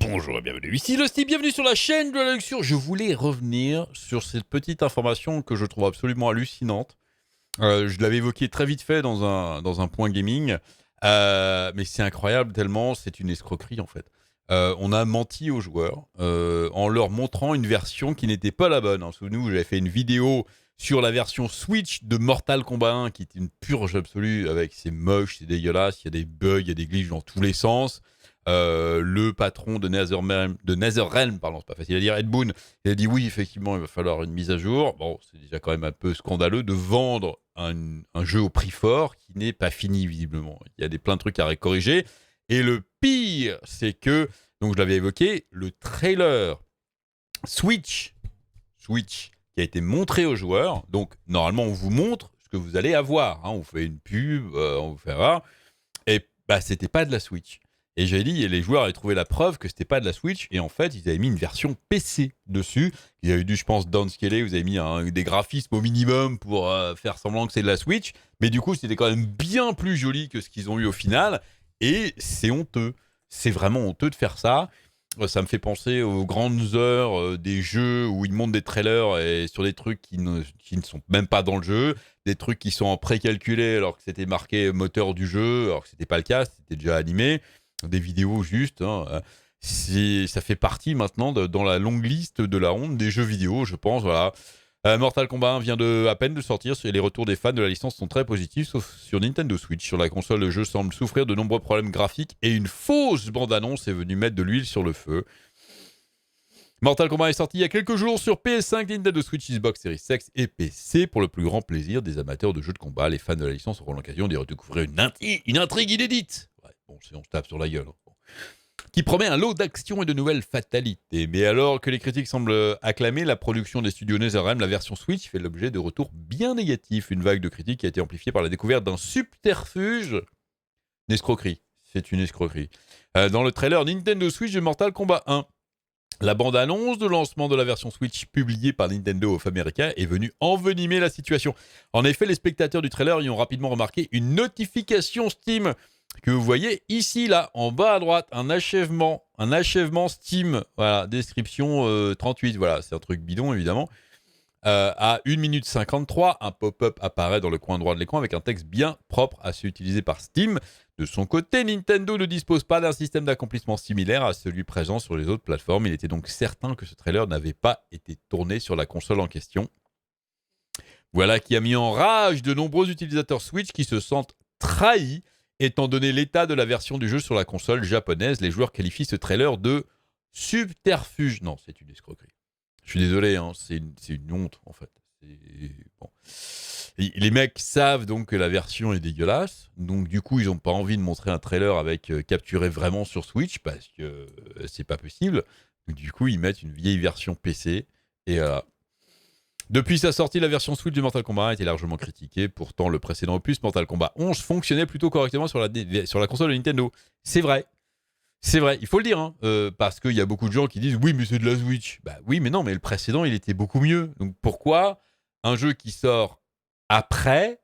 Bonjour et bienvenue, ici le Steve, bienvenue sur la chaîne de la lecture. Je voulais revenir sur cette petite information que je trouve absolument hallucinante. Je l'avais évoqué très vite fait dans un point gaming, mais c'est incroyable tellement c'est une escroquerie en fait. On a menti aux joueurs en leur montrant une version qui n'était pas la bonne. Hein. Souvenez-vous, j'avais fait une vidéo sur la version Switch de Mortal Kombat 1 qui était une purge absolue avec c'est moche, c'est dégueulasse, il y a des bugs, il y a des glitches dans tous les sens. Le patron de NetherRealm, pardon, c'est pas facile à dire, Ed Boon, il a dit oui, effectivement, il va falloir une mise à jour. Bon, c'est déjà quand même un peu scandaleux de vendre un jeu au prix fort qui n'est pas fini, visiblement. Il y a plein de trucs à corriger. Et le pire, c'est que, donc je l'avais évoqué, le trailer Switch, qui a été montré aux joueurs. Donc, normalement, on vous montre ce que vous allez avoir. Hein. On vous fait une pub, on vous fait voir. Et bah, c'était pas de la Switch. Et j'ai dit, et les joueurs avaient trouvé la preuve que c'était pas de la Switch, et en fait, ils avaient mis une version PC dessus. Ils avaient dû, je pense, downscaler, vous avez mis des graphismes au minimum pour faire semblant que c'est de la Switch, mais du coup, c'était quand même bien plus joli que ce qu'ils ont eu au final, et c'est honteux. C'est vraiment honteux de faire ça. Ça me fait penser aux grandes heures des jeux où ils montent des trailers et sur des trucs qui ne sont même pas dans le jeu, des trucs qui sont en précalculé alors que c'était marqué moteur du jeu, alors que c'était pas le cas, c'était déjà animé. Des vidéos juste. Hein. Ça fait partie maintenant dans la longue liste de la honte des jeux vidéo, je pense. Voilà. Mortal Kombat 1 vient à peine de sortir et les retours des fans de la licence sont très positifs, sauf sur Nintendo Switch. Sur la console, le jeu semble souffrir de nombreux problèmes graphiques et une fausse bande-annonce est venue mettre de l'huile sur le feu. Mortal Kombat est sorti il y a quelques jours sur PS5, Nintendo Switch, Xbox Series X et PC. Pour le plus grand plaisir des amateurs de jeux de combat, les fans de la licence auront l'occasion d'y redécouvrir une intrigue inédite. Ouais, bon, si on se tape sur la gueule. Bon. Qui promet un lot d'action et de nouvelles fatalités. Mais alors que les critiques semblent acclamer la production des studios NetherRealm, la version Switch fait l'objet de retours bien négatifs. Une vague de critiques qui a été amplifiée par la découverte d'un subterfuge. Une escroquerie. C'est une escroquerie. Dans le trailer Nintendo Switch de Mortal Kombat 1. La bande-annonce de lancement de la version Switch publiée par Nintendo of America est venue envenimer la situation. En effet, les spectateurs du trailer y ont rapidement remarqué une notification Steam que vous voyez ici, là, en bas à droite, un achèvement Steam, voilà, description 38, voilà, c'est un truc bidon évidemment. À 1 minute 53, un pop-up apparaît dans le coin droit de l'écran avec un texte bien propre à ser utilisé par Steam. De son côté, Nintendo ne dispose pas d'un système d'accomplissement similaire à celui présent sur les autres plateformes. Il était donc certain que ce trailer n'avait pas été tourné sur la console en question. Voilà qui a mis en rage de nombreux utilisateurs Switch qui se sentent trahis, étant donné l'état de la version du jeu sur la console japonaise. Les joueurs qualifient ce trailer de subterfuge. Non, c'est une escroquerie. Je suis désolé, hein, c'est une honte en fait. Bon. Les mecs savent donc que la version est dégueulasse, donc du coup ils n'ont pas envie de montrer un trailer avec capturé vraiment sur Switch parce que c'est pas possible. Donc, du coup ils mettent une vieille version PC et voilà. Depuis sa sortie, la version Switch de Mortal Kombat 1 a été largement critiquée. Pourtant, le précédent opus, Mortal Kombat 11, fonctionnait plutôt correctement sur la console de Nintendo. C'est vrai. C'est vrai, il faut le dire, hein, parce qu'il y a beaucoup de gens qui disent « Oui, mais c'est de la Switch ». Bah oui, mais non, mais le précédent, il était beaucoup mieux. Donc pourquoi un jeu qui sort après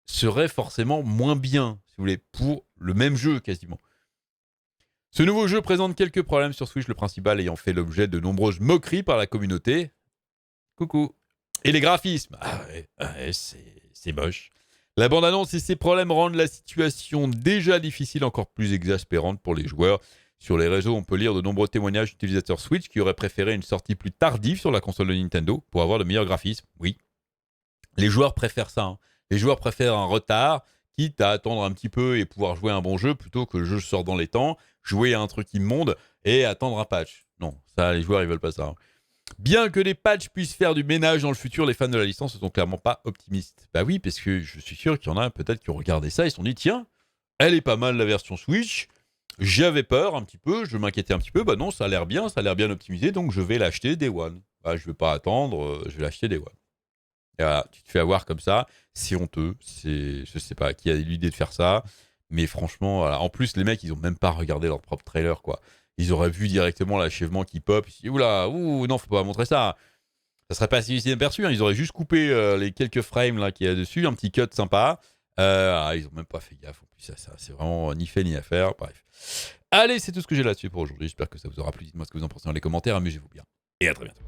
serait forcément moins bien, si vous voulez, pour le même jeu quasiment. Ce nouveau jeu présente quelques problèmes sur Switch, le principal ayant fait l'objet de nombreuses moqueries par la communauté. Coucou. Et les graphismes, c'est moche. La bande-annonce et ses problèmes rendent la situation déjà difficile, encore plus exaspérante pour les joueurs. Sur les réseaux, on peut lire de nombreux témoignages d'utilisateurs Switch qui auraient préféré une sortie plus tardive sur la console de Nintendo pour avoir de meilleurs graphismes. Oui, les joueurs préfèrent ça. Hein. Les joueurs préfèrent un retard, quitte à attendre un petit peu et pouvoir jouer à un bon jeu plutôt que le jeu sorte dans les temps, jouer à un truc immonde et attendre un patch. Non, ça, les joueurs, ils veulent pas ça. Hein. Bien que les patchs puissent faire du ménage dans le futur, les fans de la licence ne sont clairement pas optimistes. Bah oui, parce que je suis sûr qu'il y en a peut-être qui ont regardé ça et se sont dit, tiens, elle est pas mal la version Switch, j'avais peur un petit peu, je m'inquiétais un petit peu, bah non, ça a l'air bien optimisé, donc je vais l'acheter Day One. Bah, je vais pas attendre, je vais l'acheter Day One. Et voilà, tu te fais avoir comme ça, c'est honteux, je sais pas qui a eu l'idée de faire ça, mais franchement, voilà. En plus, les mecs, ils ont même pas regardé leur propre trailer, quoi. Ils auraient vu directement l'achèvement qui pop. Ils se disent, oula, non, faut pas montrer ça. Ça serait pas si inaperçu. Hein. Ils auraient juste coupé les quelques frames là qu'il y a dessus, un petit cut sympa. Ils ont même pas fait gaffe. En plus, ça c'est vraiment ni fait ni à faire. Bref. Allez, c'est tout ce que j'ai là-dessus pour aujourd'hui. J'espère que ça vous aura plu. Dites-moi ce que vous en pensez dans les commentaires. Amusez-vous bien. Et à très bientôt.